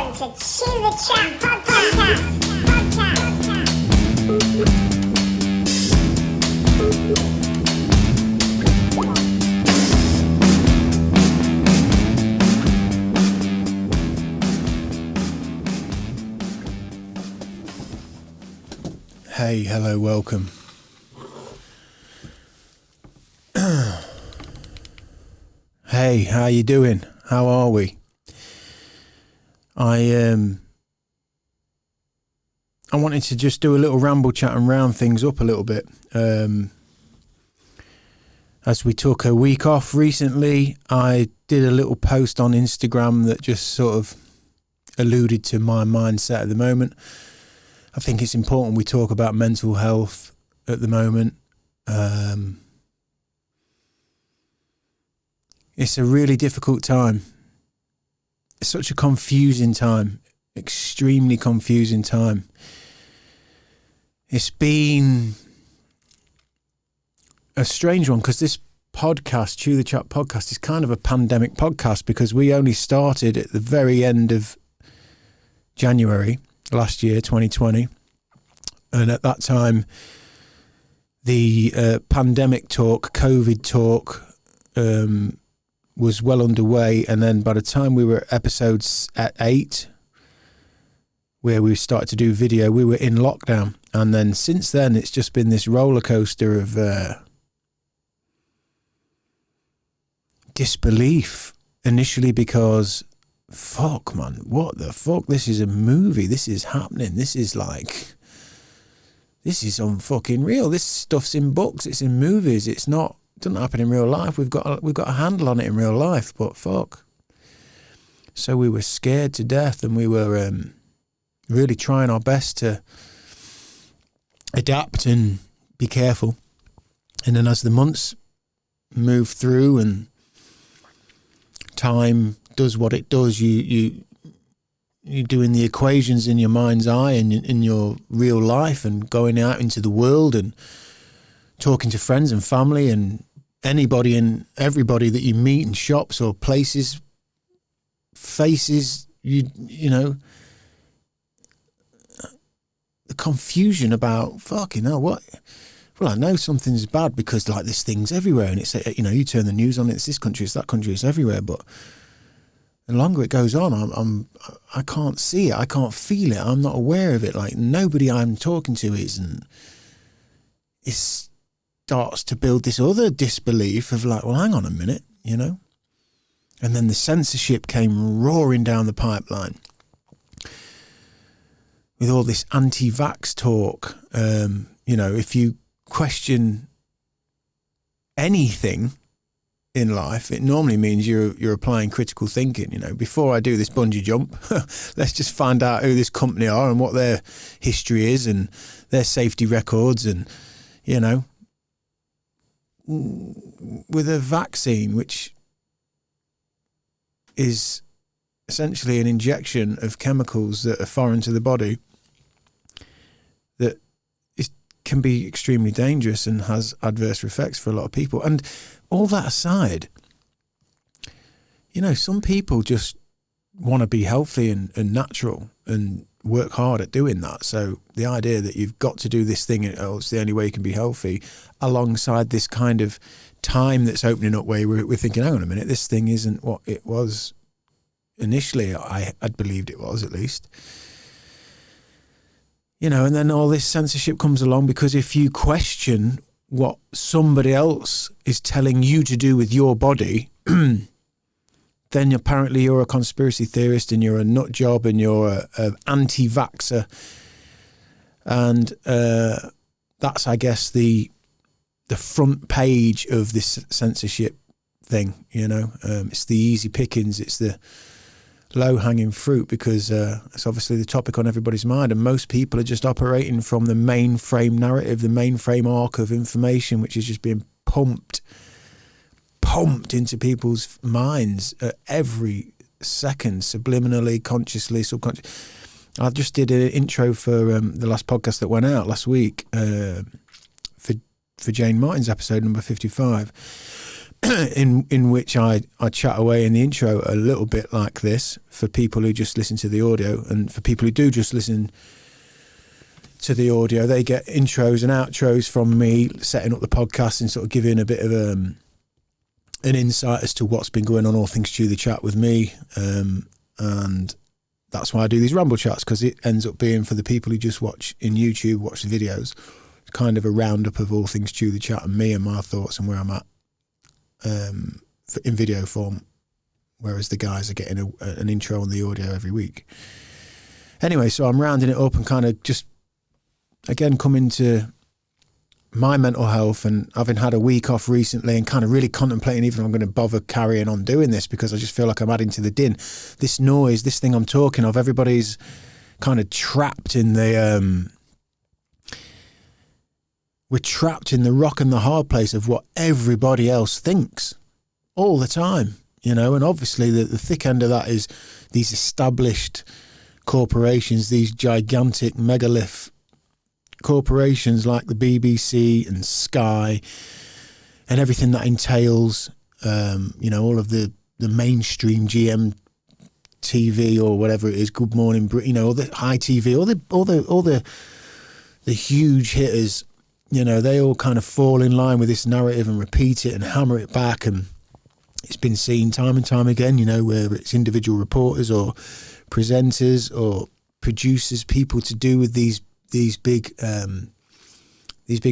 Welcome to Chew the Chat Podcast. Hey, hello, welcome. Hey, how you doing? How are we? I wanted to just do a little ramble chat and round things up a little bit. As we took a week off recently, I did a little post on Instagram that just sort of alluded to my mindset at the moment. I think it's important we talk about mental health at the moment. It's a really difficult time. It's such a confusing time, extremely confusing time. It's been a strange one because this podcast, Chew the Chat Podcast, is kind of a pandemic podcast because we only started at the very end of January last year, 2020. And at that time, the pandemic talk, COVID talk, was well underway. And then by the time we were at episodes at 8, where we started to do video, we were in lockdown. And then since then, it's just been this roller coaster of disbelief. Initially because, fuck, man, what the fuck? This is a movie. This is happening. This is unfucking real. This stuff's in books. It's in movies. It doesn't happen in real life. We've got a handle on it in real life, but fuck. So we were scared to death, and we were really trying our best to adapt and be careful. And then as the months move through and time does what it does, you're doing the equations in your mind's eye and in your real life, and going out into the world and talking to friends and family and anybody and everybody that you meet in shops or places, faces, you know, the confusion about fucking hell, what? Well, I know something's bad because like this thing's everywhere, and it's, you know, you turn the news on, it's this country, it's that country, it's everywhere. But the longer it goes on, I can't see it, I can't feel it, I'm not aware of it. Like nobody I'm talking to is, and it starts to build this other disbelief of like, well, hang on a minute, you know. And then the censorship came roaring down the pipeline with all this anti-vax talk. You know, if you question anything in life, it normally means you're applying critical thinking. You know, before I do this bungee jump, let's just find out who this company are and what their history is and their safety records. And, you know, with a vaccine, which is essentially an injection of chemicals that are foreign to the body, that can be extremely dangerous and has adverse effects for a lot of people. And all that aside, you know, some people just want to be healthy and natural and work hard at doing that. So the idea that you've got to do this thing, or it's the only way you can be healthy, alongside this kind of time that's opening up where we're thinking, hang on a minute, this thing isn't what it was initially. I'd believed it was, at least. You know, and then all this censorship comes along because if you question what somebody else is telling you to do with your body, then apparently you're a conspiracy theorist and you're a nut job and you're an anti-vaxxer. And that's, I guess, the front page of this censorship thing, you know. It's the easy pickings, it's the low-hanging fruit because it's obviously the topic on everybody's mind, and most people are just operating from the mainframe narrative, the mainframe arc of information, which is just being pumped into people's minds at every second, subliminally, consciously, subconsciously. I just did an intro for the last podcast that went out last week for Jane Martin's episode number 55. in which I chat away in the intro a little bit like this for people who just listen to the audio, and for people who do just listen to the audio, they get intros and outros from me setting up the podcast and sort of giving a bit of an insight as to what's been going on, all things Chew the Chat with me, and that's why I do these Ramble chats, because it ends up being, for the people who just watch in YouTube, watch the videos, kind of a roundup of all things Chew the Chat and me and my thoughts and where I'm at in video form, whereas the guys are getting an intro on the audio every week. Anyway, so I'm rounding it up and kind of just again coming to my mental health, and having had a week off recently and kind of really contemplating if I'm going to bother carrying on doing this, because I just feel like I'm adding to the din. This noise, this thing I'm talking of, everybody's kind of trapped in the we're trapped in the rock and the hard place of what everybody else thinks all the time, you know. And obviously the thick end of that is these established corporations, these gigantic megalith corporations like the BBC and Sky and everything that entails, you know, all of the mainstream GM TV or whatever it is, Good Morning Britain, you know, all the high TV, all the huge hitters, you know, they all kind of fall in line with this narrative and repeat it and hammer it back. And it's been seen time and time again, you know, whether it's individual reporters or presenters or producers, people to do with these big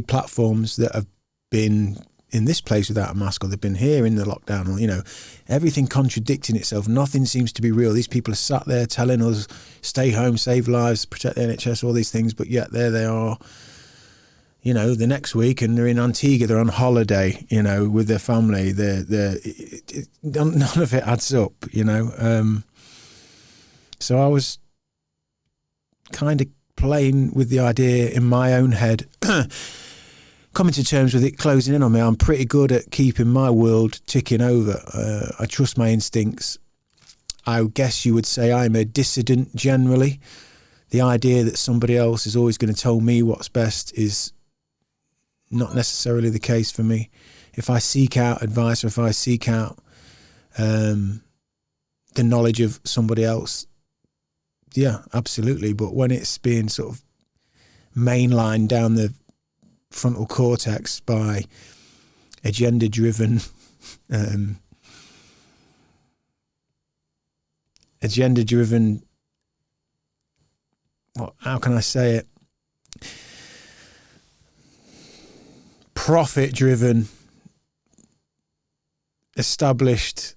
platforms that have been in this place without a mask, or they've been here in the lockdown, or, you know, everything contradicting itself. Nothing seems to be real. These people are sat there telling us stay home, save lives, protect the NHS, all these things, but yet there they are, you know, the next week, and they're in Antigua, they're on holiday, you know, with their family. None of it adds up, you know. So I was kind of playing with the idea in my own head, coming to terms with it closing in on me. I'm pretty good at keeping my world ticking over. I trust my instincts. I guess you would say I'm a dissident generally. The idea that somebody else is always going to tell me what's best is not necessarily the case for me. If I seek out advice, or if I seek out the knowledge of somebody else, yeah, absolutely. But when it's being sort of mainlined down the frontal cortex by agenda-driven, how can I say it? Profit-driven, established,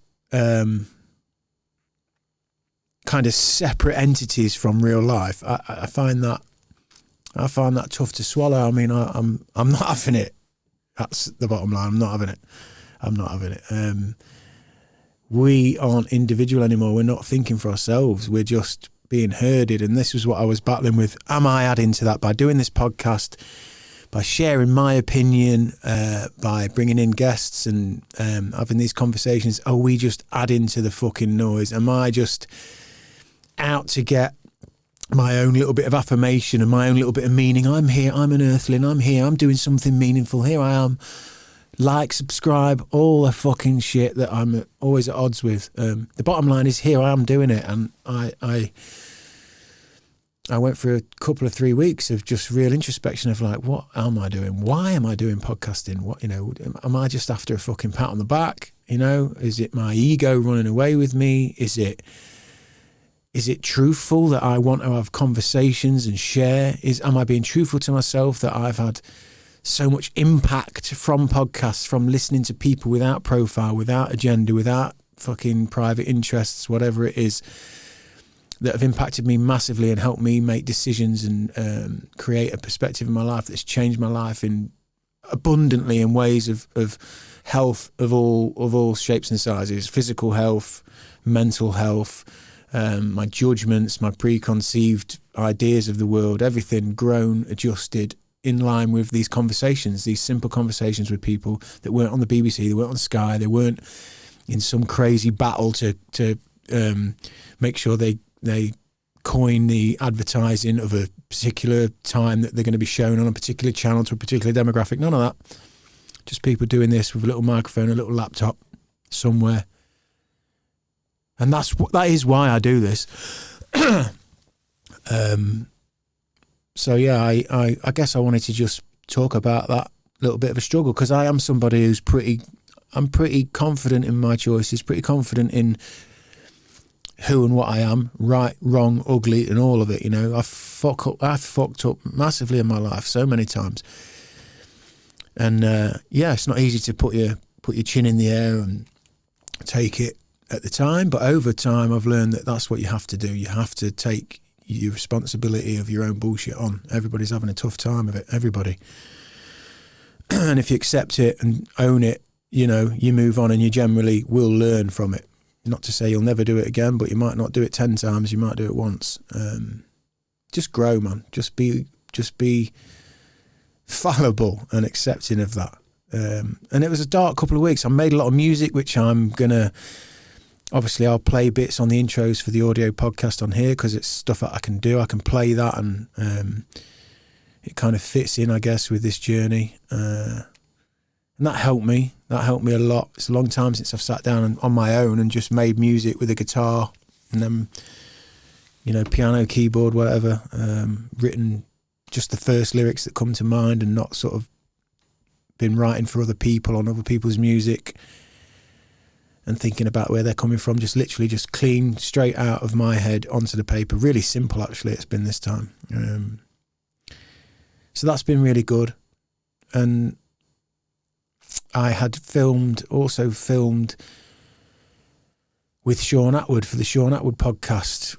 kind of separate entities from real life. I find that tough to swallow. I mean, I'm not having it. That's the bottom line. I'm not having it. We aren't individual anymore. We're not thinking for ourselves. We're just being herded. And this was what I was battling with. Am I adding to that by doing this podcast, by sharing my opinion, by bringing in guests and having these conversations? Are we just adding to the fucking noise? Am I just out to get my own little bit of affirmation and my own little bit of meaning? I'm here, I'm an earthling, I'm here, I'm doing something meaningful, here I am. Like, subscribe, all the fucking shit that I'm always at odds with. The bottom line is, here I am doing it, and I went through a couple of 3 weeks of just real introspection of like, what am I doing? Why am I doing podcasting? What, you know, am I just after a fucking pat on the back? You know, is it my ego running away with me? Is it truthful that I want to have conversations and share? Am I being truthful to myself that I've had so much impact from podcasts, from listening to people without profile, without agenda, without fucking private interests, whatever it is, that have impacted me massively and helped me make decisions and create a perspective in my life that's changed my life in abundantly in ways of health of all shapes and sizes, physical health, mental health, my judgments, my preconceived ideas of the world, everything grown, adjusted in line with these conversations, these simple conversations with people that weren't on the BBC, they weren't on Sky, they weren't in some crazy battle to make sure they coin the advertising of a particular time that they're going to be shown on a particular channel to a particular demographic. None of that. Just people doing this with a little microphone, a little laptop somewhere. And that is why I do this. So yeah, I guess I wanted to just talk about that little bit of a struggle, because I am somebody who's I'm pretty confident in my choices, pretty confident in who and what I am, right, wrong, ugly, and all of it. You know, I've fucked up massively in my life so many times. And yeah, it's not easy to put your chin in the air and take it at the time, but over time I've learned that that's what you have to do. You have to take your responsibility of your own bullshit on. Everybody's having a tough time of it, everybody. And if you accept it and own it, you know, you move on, and you generally will learn from it. Not to say you'll never do it again, but you might not do it 10 times, you might do it once. Just grow, man. Just be fallible and accepting of that. And it was a dark couple of weeks. I made a lot of music, which I'm gonna, obviously I'll play bits on the intros for the audio podcast on here, because it's stuff that I can do. I can play that, and it kind of fits in, I guess, with this journey. And that helped me. That helped me a lot. It's a long time since I've sat down on my own and just made music with a guitar and then, you know, piano, keyboard, whatever, written just the first lyrics that come to mind, and not sort of been writing for other people on other people's music and thinking about where they're coming from. Just literally just clean straight out of my head onto the paper. Really simple, actually, it's been this time. So that's been really good. And I had also filmed with Sean Atwood for the Sean Atwood podcast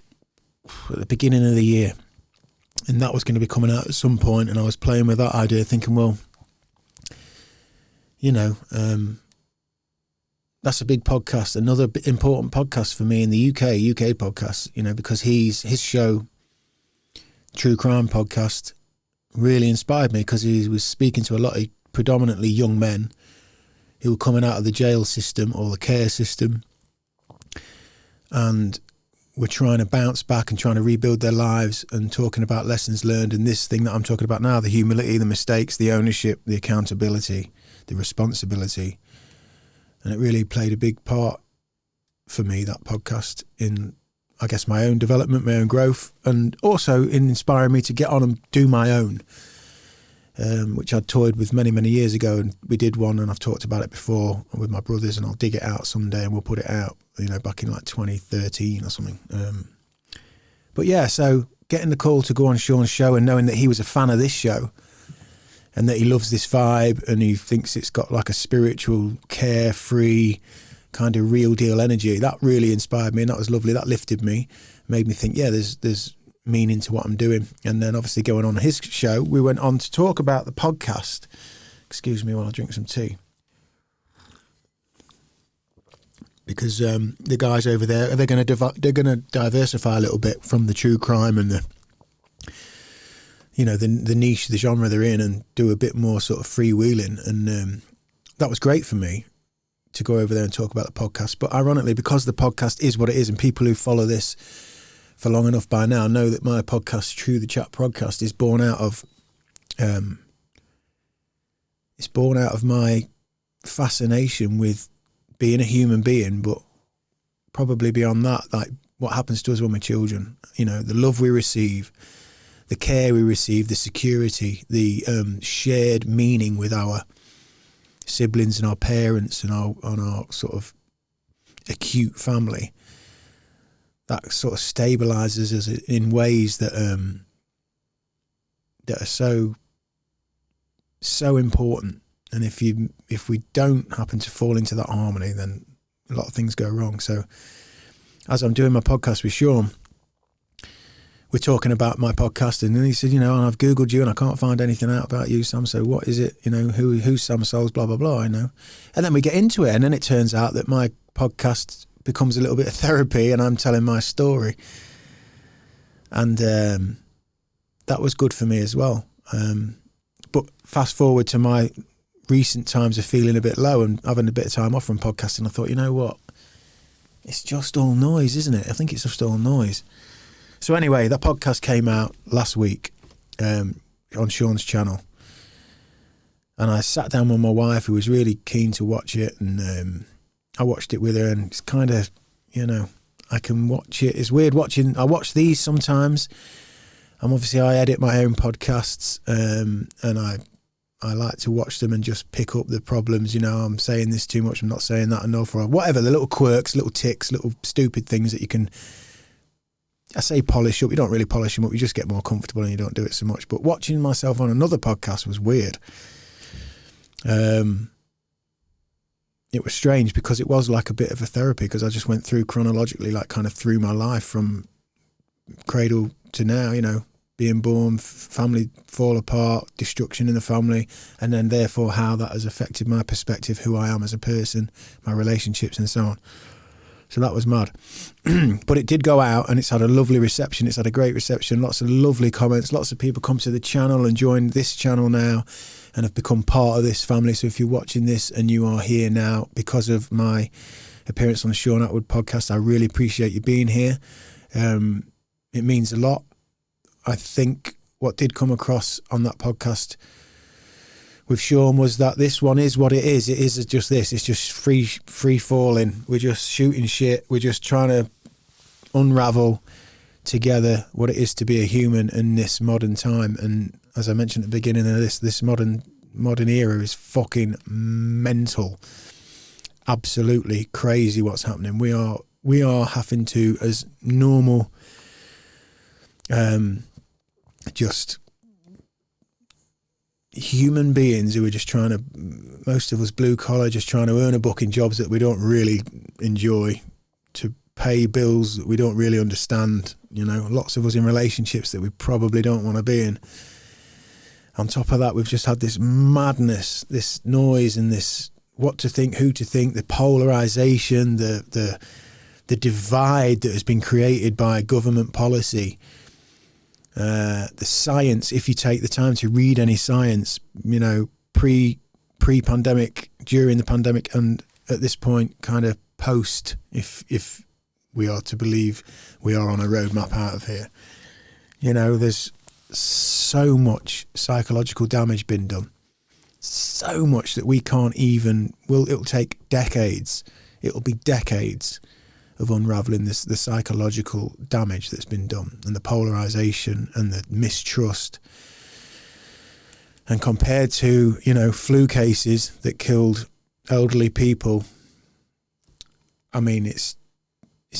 at the beginning of the year. And that was going to be coming out at some point, and I was playing with that idea, thinking, well, you know, that's a big podcast, another important podcast for me in the UK podcast, you know, because his show, True Crime Podcast, really inspired me, because he was speaking to a lot of predominantly young men who were coming out of the jail system or the care system, and were trying to bounce back and trying to rebuild their lives, and talking about lessons learned, and this thing that I'm talking about now, the humility, the mistakes, the ownership, the accountability, the responsibility. And it really played a big part for me, that podcast, in, I guess, my own development, my own growth, and also in inspiring me to get on and do my own, which I'd toyed with many, many years ago. And we did one, and I've talked about it before with my brothers, and I'll dig it out someday and we'll put it out, you know, back in like 2013 or something. But yeah, so getting the call to go on Sean's show, and knowing that he was a fan of this show, and that he loves this vibe, and he thinks it's got like a spiritual, carefree, kind of real deal energy, that really inspired me, and that was lovely. That lifted me, made me think, yeah, there's meaning to what I'm doing. And then obviously going on his show, we went on to talk about the podcast. Excuse me while I drink some tea. Because the guys over there, they're going to diversify a little bit from the true crime and the, you know, the niche, the genre they're in, and do a bit more sort of freewheeling. And that was great for me to go over there and talk about the podcast. But ironically, because the podcast is what it is, and people who follow this for long enough by now know that my podcast, True the Chat podcast, is born out of my fascination with being a human being, but probably beyond that, like what happens to us when we're children. You know, the love we receive, the care we receive, the security, the shared meaning with our siblings and our parents and our sort of acute family. That sort of stabilizes us in ways that that are so important. And if we don't happen to fall into that harmony, then a lot of things go wrong. So as I'm doing my podcast with Sean, we're talking about my podcast, and then he said, you know, and I've Googled you and I can't find anything out about you, Sam. So what is it? You know, who's Sam Souls, blah, blah, blah, you know. And then we get into it, and then it turns out that my podcast becomes a little bit of therapy, and I'm telling my story. And that was good for me as well. But fast forward to my recent times of feeling a bit low and having a bit of time off from podcasting, I thought, you know what? It's just all noise, isn't it? I think it's just all noise. So anyway, that podcast came out last week on Sean's channel. And I sat down with my wife, who was really keen to watch it, and I watched it with her, and it's kind of, I can watch it. It's weird watching. I watch these sometimes. Obviously I edit my own podcasts, and I like to watch them and just pick up the problems. I'm saying this too much, I'm not saying that enough, or whatever, the little quirks, little ticks, little stupid things that you can, I say polish up. You don't really polish them up. You just get more comfortable and you don't do it so much. But watching myself on another podcast was weird. It was strange because it was like a bit of a therapy, because I just went through chronologically, like kind of through my life from cradle to now, being born, family fall apart, destruction in the family, and then therefore how that has affected my perspective, who I am as a person, my relationships and so on. So that was mad. But it did go out and it's had a lovely reception. It's had a great reception, lots of lovely comments, lots of people come to the channel and join this channel now and have become part of this family. So if you're watching this and you are here now because of my appearance on the Sean Atwood podcast, I really appreciate you being here. It means a lot. I think what did come across on that podcast with Sean was that this one is what it is. It is just this. It's just free falling. We're just shooting shit. We're just trying to unravel together what it is to be a human in this modern time. And as I mentioned at the beginning of this modern era is fucking mental. Absolutely crazy what's happening. We are having to, as normal, just human beings who are just trying to, most of us blue collar, just trying to earn a buck in jobs that we don't really enjoy, to pay bills that we don't really understand, lots of us in relationships that we probably don't want to be in. On top of that, we've just had this madness, this noise, and this what to think, who to think, the polarization, the divide that has been created by government policy. The science, if you take the time to read any science, pre-pandemic, during the pandemic, and at this point kind of post, if we are to believe we are on a roadmap out of here, there's so much psychological damage been done, so much that we can't even, it'll take decades, it'll be decades of unraveling the psychological damage that's been done, and the polarization and the mistrust. And compared to, flu cases that killed elderly people, I mean, it's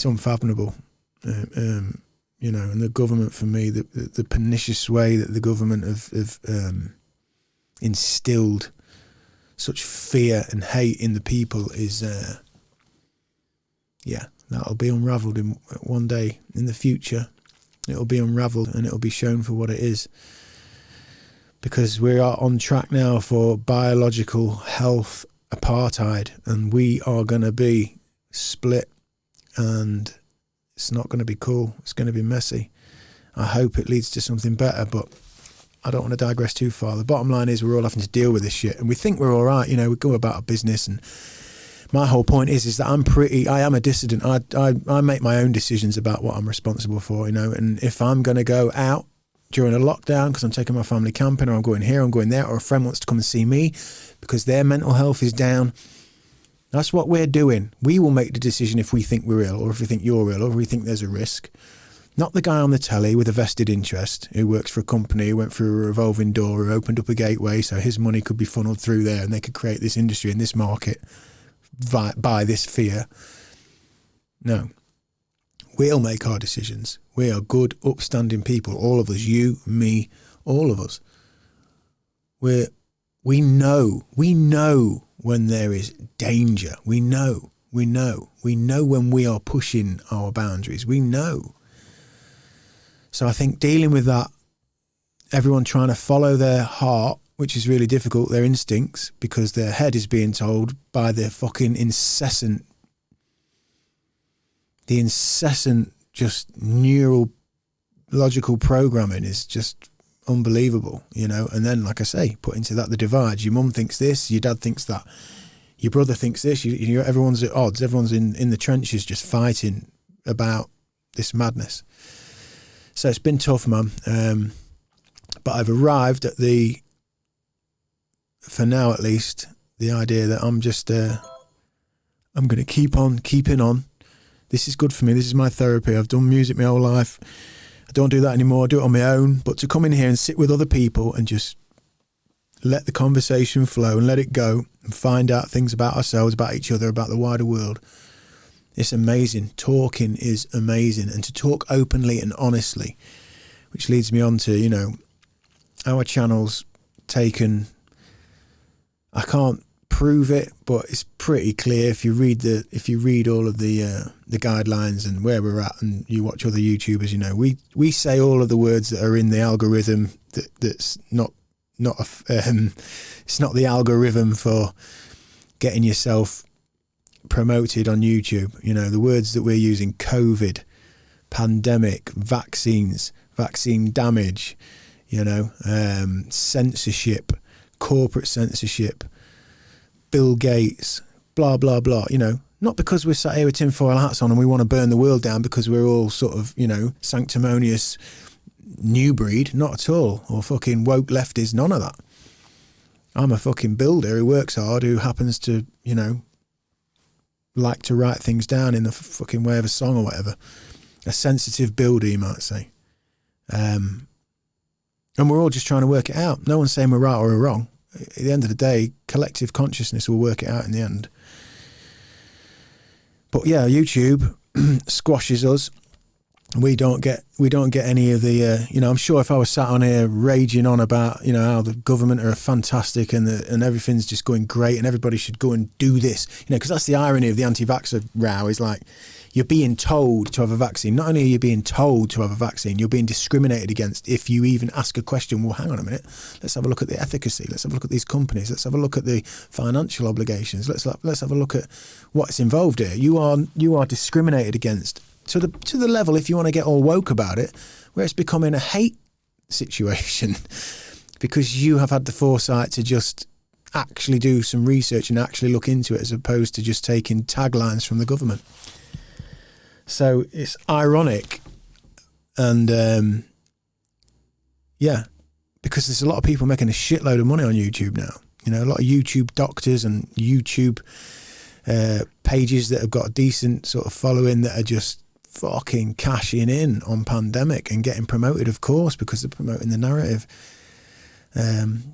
unfathomable. And the government, for me, the pernicious way that the government have instilled such fear and hate in the people is, that'll be unravelled in one day in the future. It'll be unravelled and it'll be shown for what it is. Because we are on track now for biological health apartheid, and we are going to be split, and it's not going to be cool. It's going to be messy. I hope it leads to something better, but I don't want to digress too far. The bottom line is we're all having to deal with this shit, and we think we're all right. We go about our business, and my whole point is that I am a dissident. I make my own decisions about what I'm responsible for, and if I'm going to go out during a lockdown because I'm taking my family camping, or I'm going here, I'm going there, or a friend wants to come and see me because their mental health is down, that's what we're doing. We will make the decision if we think we're ill, or if we think you're ill, or if we think there's a risk. Not the guy on the telly with a vested interest who works for a company, who went through a revolving door, who opened up a gateway so his money could be funneled through there and they could create this industry and this market by this fear. No. We'll make our decisions. We are good, upstanding people. All of us, you, me, all of us. We know when there is danger. We know when we are pushing our boundaries. We know. So I think dealing with that, everyone trying to follow their heart, which is really difficult, their instincts, because their head is being told by their fucking incessant just neurological programming is just unbelievable, and then, like I say, put into that the divide. Your mum thinks this, your dad thinks that, your brother thinks this, everyone's at odds, everyone's in the trenches just fighting about this madness. So it's been tough, man, but I've arrived at the for now at least, the idea that I'm just, I'm going to keep on keeping on. This is good for me. This is my therapy. I've done music my whole life. I don't do that anymore. I do it on my own. But to come in here and sit with other people and just let the conversation flow and let it go and find out things about ourselves, about each other, about the wider world, it's amazing. Talking is amazing. And to talk openly and honestly, which leads me on to, you know, our channel's taken, I can't prove it, but it's pretty clear if you read all of the guidelines and where we're at, and you watch other YouTubers, you know, we say all of the words that are in the algorithm that's not it's not the algorithm for getting yourself promoted on YouTube. You know, the words that we're using: COVID, pandemic, vaccines, vaccine damage, you know, censorship, corporate censorship, Bill Gates, blah, blah, blah, you know, not because we're sat here with tinfoil hats on and we want to burn the world down because we're all sort of, you know, sanctimonious new breed, not at all, or fucking woke lefties, none of that. I'm a fucking builder who works hard, who happens to, you know, like to write things down in the fucking way of a song or whatever. A sensitive builder, you might say. And we're all just trying to work it out. No one's saying we're right or we're wrong. At the end of the day, collective consciousness will work it out in the end. But yeah, YouTube squashes us. We don't get any of the, you know, I'm sure if I was sat on here raging on about, you know, how the government are fantastic and everything's just going great and everybody should go and do this, you know, because that's the irony of the anti-vaxxer row, is like, you're being told to have a vaccine. Not only are you being told to have a vaccine, you're being discriminated against if you even ask a question. Well, hang on a minute. Let's have a look at the efficacy. Let's have a look at these companies. Let's have a look at the financial obligations. Let's have a look at what's involved here. You are discriminated against to the level, if you want to get all woke about it, where it's becoming a hate situation because you have had the foresight to just actually do some research and actually look into it, as opposed to just taking taglines from the government. So it's ironic, and yeah, because there's a lot of people making a shitload of money on YouTube now. You know, a lot of YouTube doctors and YouTube pages that have got a decent sort of following that are just fucking cashing in on pandemic and getting promoted, of course, because they're promoting the narrative.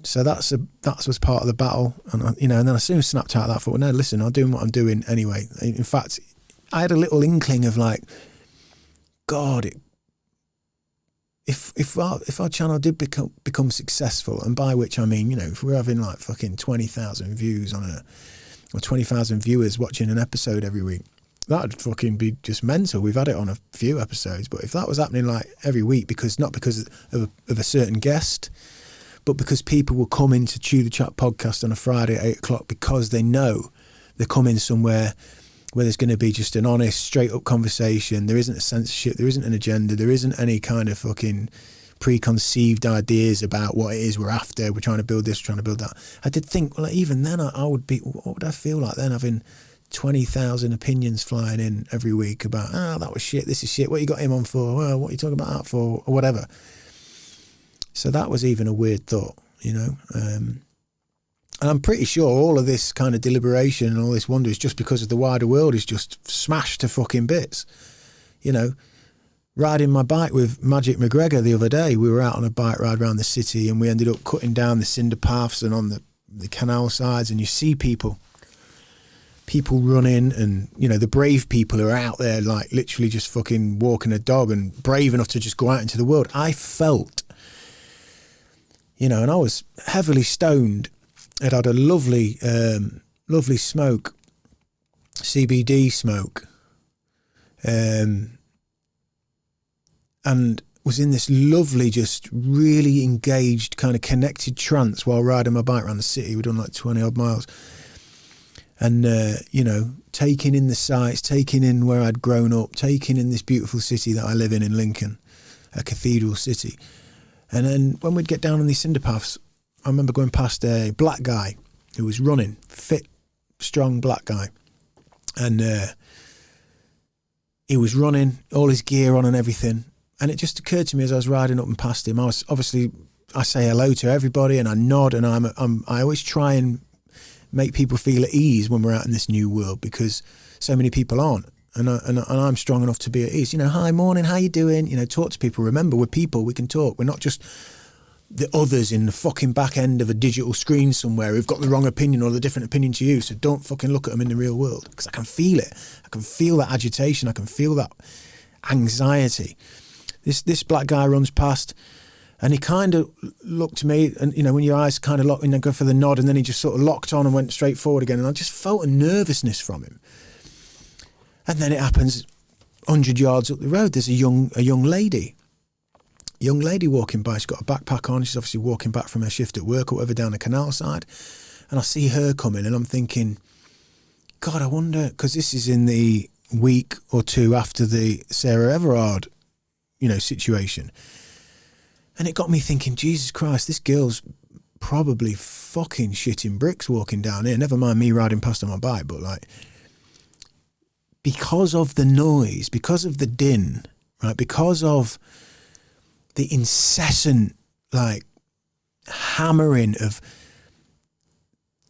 So that was part of the battle, and you know, and then I soon snapped out of that. I thought, well, no, listen, I'm doing what I'm doing anyway. In fact, I had a little inkling of like, God, if our channel did become successful, and by which I mean, you know, if we're having like fucking 20,000 views or 20,000 viewers watching an episode every week, that'd fucking be just mental. We've had it on a few episodes, but if that was happening like every week, not because of a certain guest, but because people will come in to Chew the Chat podcast on a Friday at 8 o'clock because they know they're coming somewhere where there's going to be just an honest, straight up conversation. There isn't a censorship, there isn't an agenda, there isn't any kind of fucking preconceived ideas about what it is we're after. We're trying to build this, trying to build that. I did think, well, even then I would be, what would I feel like then, having 20,000 opinions flying in every week about, that was shit, this is shit, what you got him on for, well, what are you talking about that for, or whatever. So that was even a weird thought, you know. And I'm pretty sure all of this kind of deliberation and all this wonder is just because of the wider world is just smashed to fucking bits. You know, riding my bike with Magic McGregor the other day, we were out on a bike ride around the city and we ended up cutting down the cinder paths and on the canal sides, and you see people running, and, you know, the brave people who are out there like literally just fucking walking a dog and brave enough to just go out into the world. I felt, you know, and I was heavily stoned. It had a lovely smoke, CBD smoke, and was in this lovely, just really engaged, kind of connected trance while riding my bike around the city. We'd done like 20 odd miles, and you know, taking in the sights, taking in where I'd grown up, taking in this beautiful city that I live in Lincoln, a cathedral city. And then when we'd get down on these cinder paths, I remember going past a black guy who was running, fit, strong black guy. And he was running, all his gear on and everything. And it just occurred to me as I was riding up and past him, I was obviously I say hello to everybody and I nod, and I always try and make people feel at ease when we're out in this new world, because so many people aren't. And I'm strong enough to be at ease. Hi, morning, how you doing? Talk to people. Remember, we're people, we can talk. We're not just the others in the fucking back end of a digital screen somewhere who've got the wrong opinion or the different opinion to you. So don't fucking look at them in the real world, because I can feel it. I can feel that agitation. I can feel that anxiety. This black guy runs past, and he kind of looked at me, and when your eyes kind of lock and then go for the nod, and then he just sort of locked on and went straight forward again, and I just felt a nervousness from him. And then it happens 100 yards up the road, there's a young lady walking by. She's got a backpack on. She's obviously walking back from her shift at work or whatever down the canal side. And I see her coming, and I'm thinking, God, I wonder, because this is in the week or two after the Sarah Everard, situation. And it got me thinking, Jesus Christ, this girl's probably fucking shitting bricks walking down here. Never mind me riding past on my bike, but because of the noise, because of the din, right? Because of the incessant, hammering of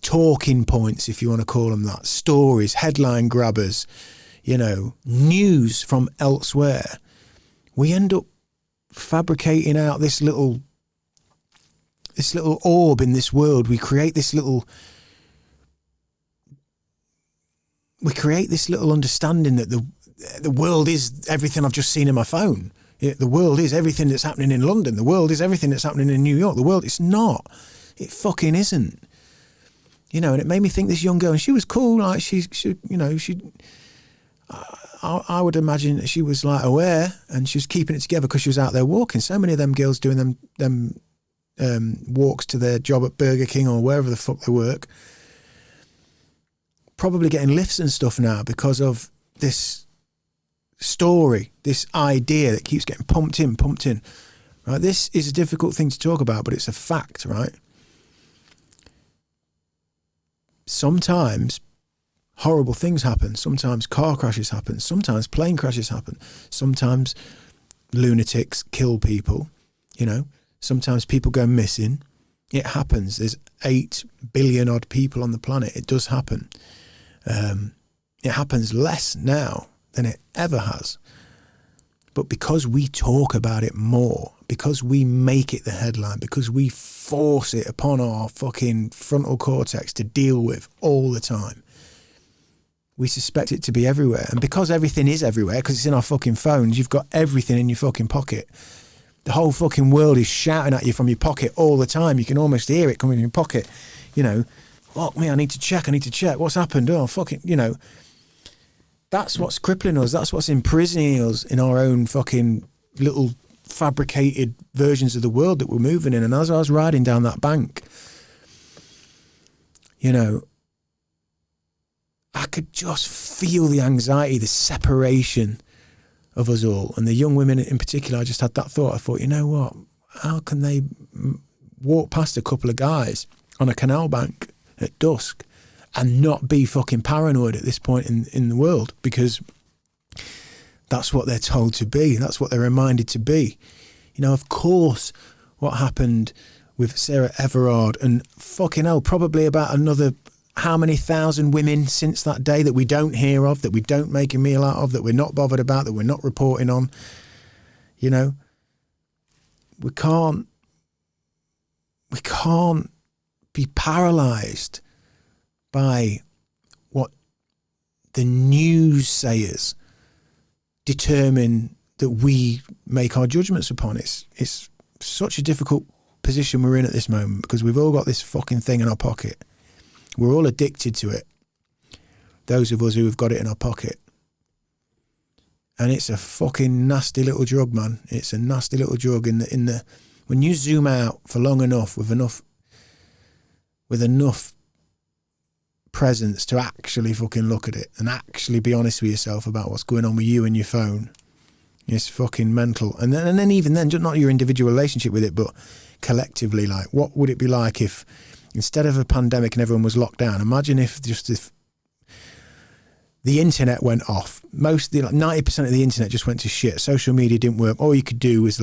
talking points, if you want to call them that, stories, headline grabbers, news from elsewhere, we end up fabricating out this little orb in this world. We create this little understanding that the world is everything I've just seen in my phone. The world is everything that's happening in London. The world is everything that's happening in New York. The world, it's not. It fucking isn't. And it made me think this young girl, and she was cool. I would imagine that she was aware, and she was keeping it together because she was out there walking. So many of them girls doing them walks to their job at Burger King or wherever the fuck they work, probably getting lifts and stuff now because of this story, this idea that keeps getting pumped in. Right? This is a difficult thing to talk about, but it's a fact, right? Sometimes horrible things happen. Sometimes car crashes happen. Sometimes plane crashes happen. Sometimes lunatics kill people. Sometimes people go missing. It happens. There's 8 billion odd people on the planet. It does happen. It happens less now than it ever has. But because we talk about it more, because we make it the headline, because we force it upon our fucking frontal cortex to deal with all the time, we suspect it to be everywhere. And because everything is everywhere, because it's in our fucking phones, you've got everything in your fucking pocket. The whole fucking world is shouting at you from your pocket all the time. You can almost hear it coming in your pocket. Fuck me, I need to check. What's happened? Oh, fucking, That's what's crippling us. That's what's imprisoning us in our own fucking little fabricated versions of the world that we're moving in. And as I was riding down that bank, I could just feel the anxiety, the separation of us all. And the young women in particular, I just had that thought. I thought, you know what? How can they walk past a couple of guys on a canal bank at dusk and not be fucking paranoid at this point in the world? Because that's what they're told to be. That's what they're reminded to be. Of course, what happened with Sarah Everard, and fucking hell, probably about another how many thousand women since that day that we don't hear of, that we don't make a meal out of, that we're not bothered about, that we're not reporting on. We can't be paralysed by what the news sayers determine that we make our judgments upon. It's such a difficult position we're in at this moment, because we've all got this fucking thing in our pocket. We're all addicted to it, those of us who have got it in our pocket. And it's a fucking nasty little drug, man. It's a nasty little drug in the when you zoom out for long enough with enough presence to actually fucking look at it and actually be honest with yourself about what's going on with you and your phone. It's fucking mental. And then even then, just not your individual relationship with it, but collectively, what would it be like if instead of a pandemic and everyone was locked down, imagine if the internet went off. 90% of the internet just went to shit. Social media didn't work. All you could do was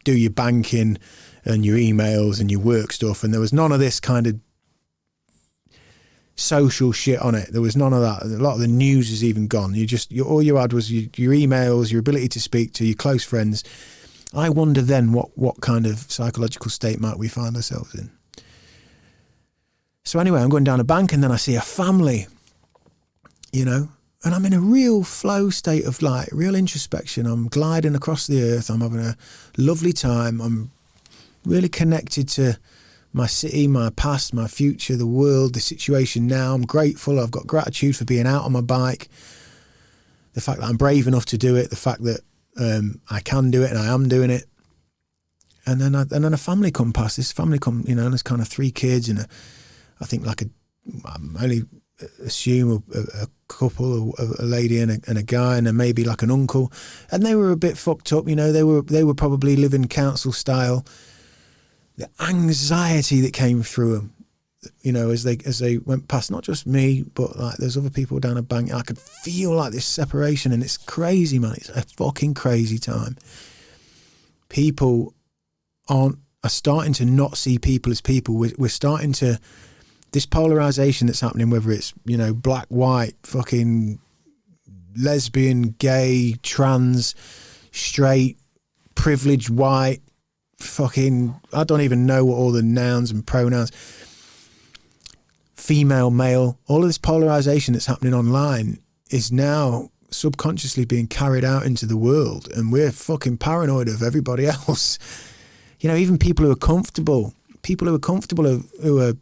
do your banking and your emails and your work stuff, and there was none of this kind of social shit on it. There was none of that. A lot of the news is even gone. All you had was your emails, your ability to speak to your close friends. I wonder then what kind of psychological state might we find ourselves in. So anyway, I'm going down a bank, and then I see a family, and I'm in a real flow state of like real introspection. I'm gliding across the earth. I'm having a lovely time. I'm really connected to my city, my past, my future, the world, the situation now. I'm grateful. I've got gratitude for being out on my bike. The fact that I'm brave enough to do it. The fact that I can do it and I am doing it. And then a family come past. This family come, and there's kind of 3 kids and I think like I only assume a couple, a lady and a guy, and then maybe like an uncle. And they were a bit fucked up. They were probably living council style. The anxiety that came through them, as they went past, not just me, but like there's other people down a bank. I could feel like this separation, and it's crazy, man. It's a fucking crazy time. People are starting to not see people as people. We're starting to, this polarization that's happening, whether it's, black, white, fucking lesbian, gay, trans, straight, privileged, white, fucking, I don't even know what all the nouns and pronouns, female, male, all of this polarization that's happening online is now subconsciously being carried out into the world, and we're fucking paranoid of everybody else. Even people who are comfortable, who are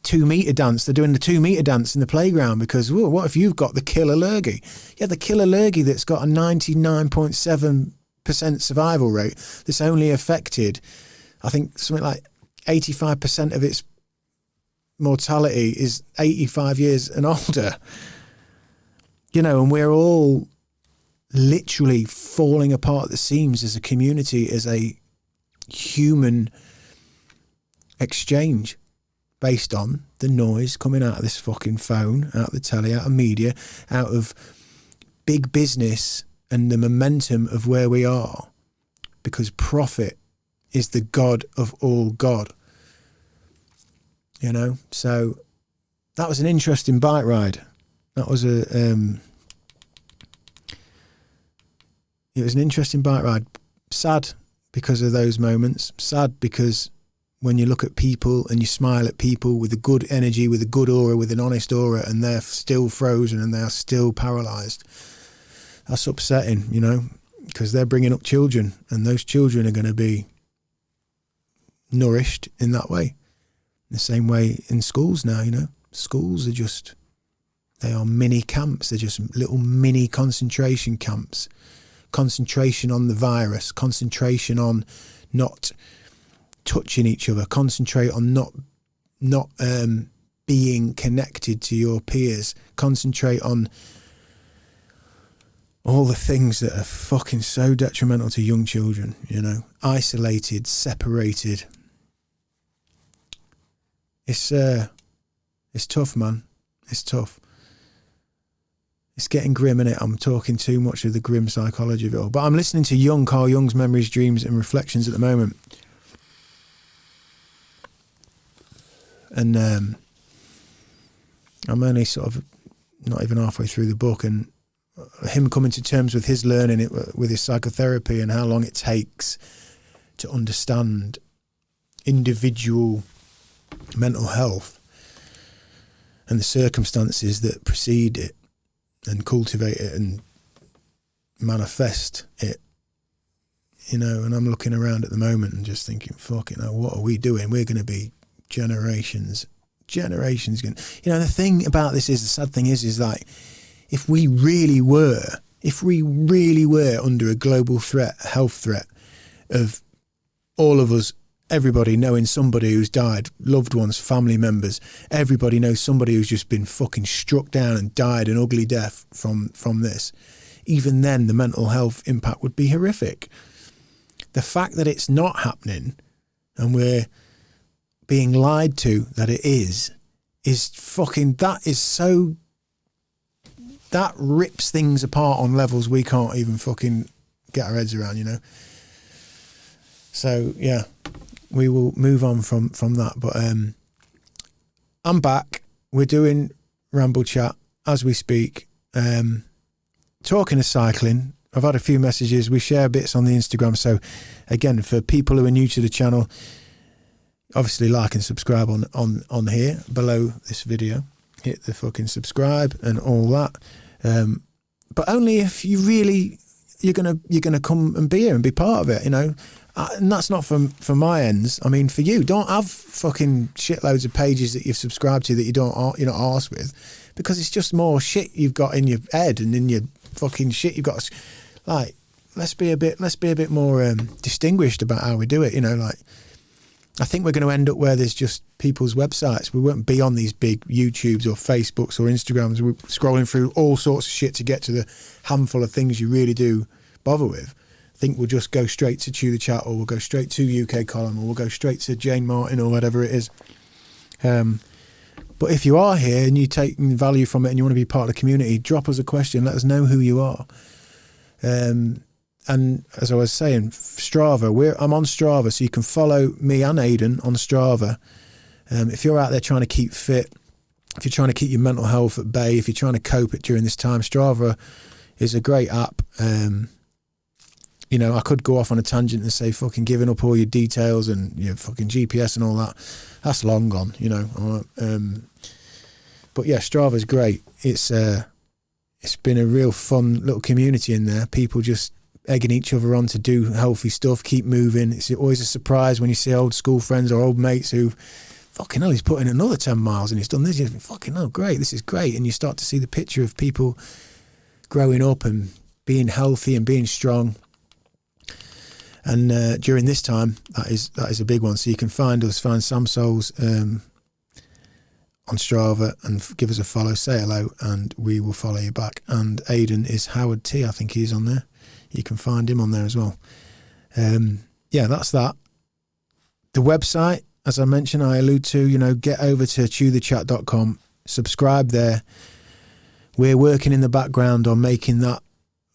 2 meter dance, they're doing the 2 meter dance in the playground because, well, what if you've got the killer lurgy? Yeah, the killer lurgy that's got a 99.7% survival rate, that's only affected, I think something like 85% of its mortality is 85 years and older. And we're all literally falling apart at the seams as a community, as a human exchange, based on the noise coming out of this fucking phone, out of the telly, out of media, out of big business and the momentum of where we are, because profit is the God of all God. So that was an interesting bike ride. That was it was an interesting bike ride. Sad because of those moments. Sad because when you look at people and you smile at people with a good energy, with a good aura, with an honest aura, and they're still frozen and they're still paralyzed, that's upsetting, because they're bringing up children, and those children are going to be nourished in that way. The same way in schools now, schools are they are mini camps. They're just little mini concentration camps. Concentration on the virus, concentration on not touching each other, concentrate on not being connected to your peers, concentrate on all the things that are fucking so detrimental to young children, isolated, separated. It's tough, man. It's tough. It's getting grim, innit? I'm talking too much of the grim psychology of it all. But I'm listening to Carl Jung's Memories, Dreams and Reflections at the moment. And I'm only sort of not even halfway through the book, and him coming to terms with his learning it with his psychotherapy and how long it takes to understand individual mental health and the circumstances that precede it and cultivate it and manifest it, and I'm looking around at the moment and just thinking, fucking hell, what are we doing? We're going to be generations going. The thing about this is, the sad thing is like, if we really were under a global threat, health threat of all of us, everybody knowing somebody who's died, loved ones, family members, everybody knows somebody who's just been fucking struck down and died an ugly death from this, even then the mental health impact would be horrific. The fact that it's not happening and we're being lied to that it is fucking, that rips things apart on levels we can't even fucking get our heads around, So yeah, we will move on from that. But I'm back. We're doing Ramble Chat as we speak. Talking of cycling, I've had a few messages. We share bits on the Instagram. So again, for people who are new to the channel, obviously like and subscribe on here below this video. Hit the fucking subscribe and all that. But only if you really, you're gonna come and be here and be part of it, you know. And that's not from my ends. I mean, for you, don't have fucking shitloads of pages that you've subscribed to that you're not arsed with, because it's just more shit you've got in your head and in your fucking shit you've got. Like, let's be a bit more distinguished about how we do it. You know, like, I think we're going to end up where there's just people's websites. We won't be on these big YouTubes or Facebooks or Instagrams. We're scrolling through all sorts of shit to get to the handful of things you really do bother with. I think we'll just go straight to Chew the Chat, or we'll go straight to UK Column, or we'll go straight to Jane Martin or whatever it is. But if you are here and you're taking value from it and you want to be part of the community, drop us a question. Let us know who you are. And as I was saying, Strava, I'm on Strava, so you can follow me and Aidan on Strava. If you're out there trying to keep fit, if you're trying to keep your mental health at bay, if you're trying to cope it during this time, Strava is a great app. You know, I could go off on a tangent and say fucking giving up all your details and your fucking GPS and all that. That's long gone, you know. But yeah, Strava's great. It's been a real fun little community in there. People just egging each other on to do healthy stuff, keep moving. It's always a surprise when you see old school friends or old mates who, fucking hell, he's put in another 10 miles and he's done this. You think, fucking hell, great, this is great. And you start to see the picture of people growing up and being healthy and being strong. And during this time, that is a big one. So you can find Sam Souls on Strava and give us a follow, say hello, and we will follow you back. And Aidan is Howard T, I think he's on there. You can find him on there as well. Yeah, that's that. The website, as I mentioned, I allude to, you know, get over to chewthechat.com, subscribe there. We're working in the background on making that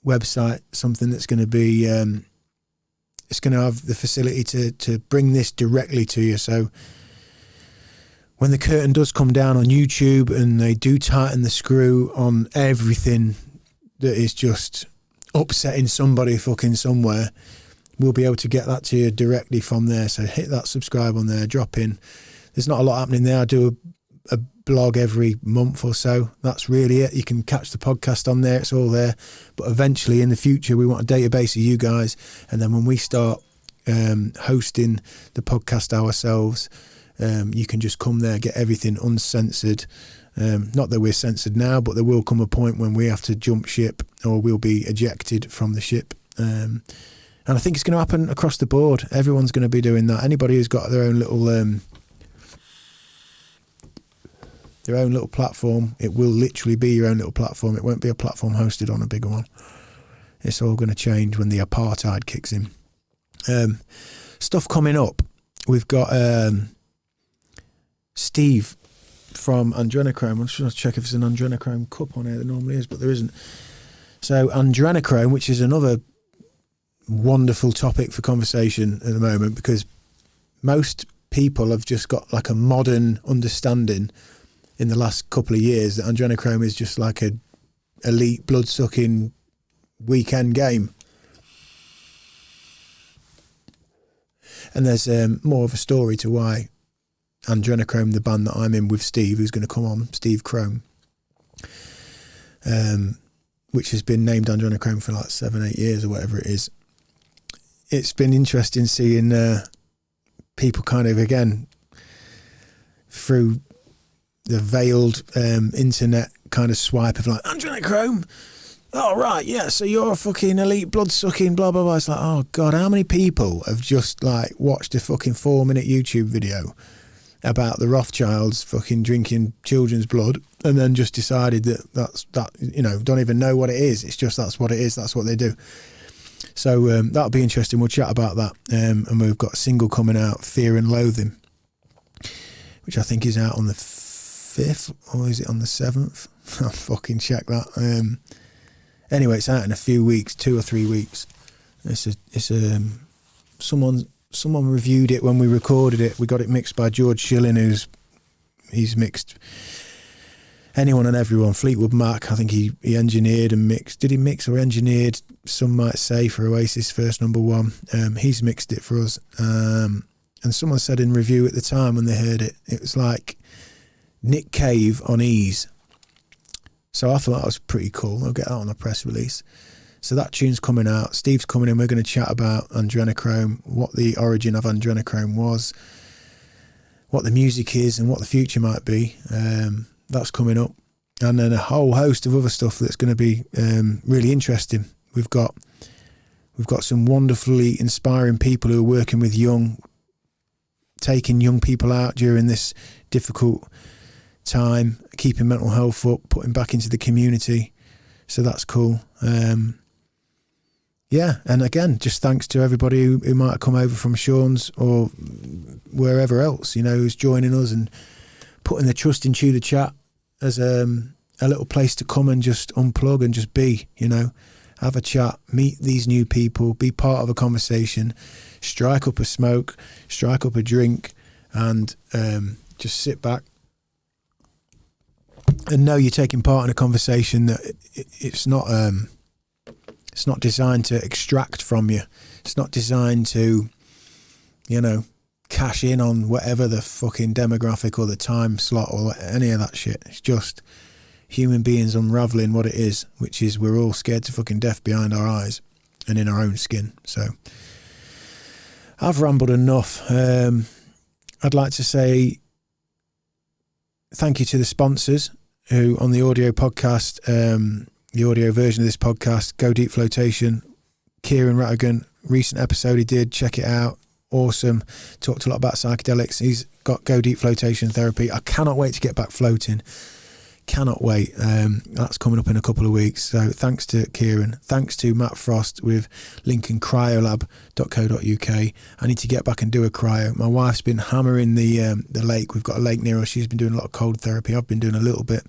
website something that's going to be... it's going to have the facility to bring this directly to you. So when the curtain does come down on YouTube and they do tighten the screw on everything that is just upsetting somebody fucking somewhere, we'll be able to get that to you directly from there. So hit that subscribe on there, drop in. There's not a lot happening there. I do a blog every month or so. That's really it. You can catch the podcast on there. It's all there. But eventually in the future, we want a database of you guys. And then when we start hosting the podcast ourselves, you can just come there, get everything uncensored. Not that we're censored now, but there will come a point when we have to jump ship or we'll be ejected from the ship. And I think it's going to happen across the board. Everyone's going to be doing that. Anybody who's got their own little platform, it will literally be your own little platform. It won't be a platform hosted on a bigger one. It's all going to change when the apartheid kicks in. Stuff coming up. We've got Steve from Adrenochrome. I'm just going to check if there's an Adrenochrome cup on here. There normally is, but there isn't. So Adrenochrome, which is another wonderful topic for conversation at the moment, because most people have just got like a modern understanding in the last couple of years that Adrenochrome is just like a elite blood-sucking weekend game. And there's more of a story to why Adrenochrome, the band that I'm in with Steve, who's going to come on, Steve Chrome, which has been named Adrenochrome for like 7-8 years or whatever it is. It's been interesting seeing people kind of, again, through the veiled internet kind of swipe of like, Adrenochrome? Oh, right, yeah, so you're a fucking elite blood-sucking blah, blah, blah. It's like, oh, God, how many people have just, like, watched a fucking 4-minute YouTube video about the Rothschilds fucking drinking children's blood and then just decided that, you know, don't even know what it is. It's just that's what it is. That's what they do. So that'll be interesting. We'll chat about that. And we've got a single coming out, Fear and Loathing, which I think is out on the 5th, or is it on the 7th? I'll fucking check that. Anyway, it's out in a few weeks, 2 or 3 weeks. It's someone someone reviewed it when we recorded it. We got it mixed by George Schilling, he's mixed anyone and everyone. Fleetwood Mac, I think he engineered and mixed. Did he mix or engineered? Some might say for Oasis' first number one. He's mixed it for us. And someone said in review at the time when they heard it, it was like Nick Cave on ease. So I thought that was pretty cool. I'll get that on a press release. So that tune's coming out. Steve's coming in. We're going to chat about adrenochrome, what the origin of adrenochrome was, what the music is, and what the future might be. That's coming up. And then a whole host of other stuff that's going to be really interesting. We've got some wonderfully inspiring people who are working with taking young people out during this difficult time, keeping mental health up, putting back into the community. So that's cool. Yeah, and again, just thanks to everybody who might have come over from Sean's or wherever else, who's joining us and putting the trust into the chat as a little place to come and just unplug and just be, have a chat, meet these new people, be part of a conversation, strike up a smoke, strike up a drink, and just sit back and know you're taking part in a conversation that it's not designed to extract from you. It's not designed to, cash in on whatever the fucking demographic or the time slot or any of that shit. It's just human beings unraveling what it is, which is we're all scared to fucking death behind our eyes and in our own skin. So I've rambled enough. I'd like to say thank you to the sponsors who on the audio podcast, the audio version of this podcast, Go Deep Flotation, Kieran Rattigan, recent episode he did, check it out, awesome, talked a lot about psychedelics. He's got Go Deep Flotation therapy. I cannot wait to get back floating, cannot wait. That's coming up in a couple of weeks, so thanks to Kieran, thanks to Matt Frost with lincolncryolab.co.uk. I need to get back and do a cryo. My wife's been hammering the lake. We've got a lake near us. She's been doing a lot of cold therapy. I've been doing a little bit,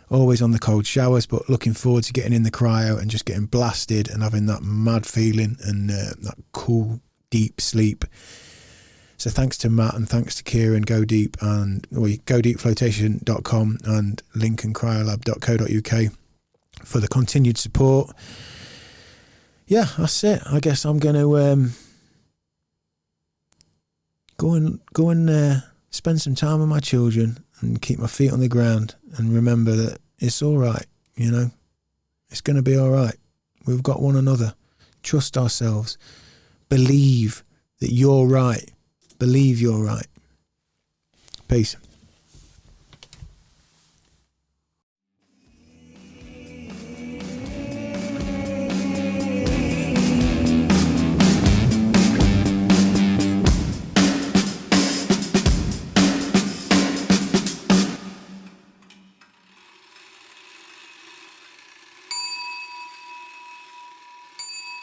always on the cold showers, but looking forward to getting in the cryo and just getting blasted and having that mad feeling and that cool deep sleep. So thanks to Matt and thanks to Kieran, Go Deep, and godeepflotation.com and lincolncryolab.co.uk for the continued support. Yeah, that's it. I guess I'm going to go and spend some time with my children and keep my feet on the ground and remember that it's all right, it's going to be all right. We've got one another. Trust ourselves. Believe that you're right. Believe you're right. Peace.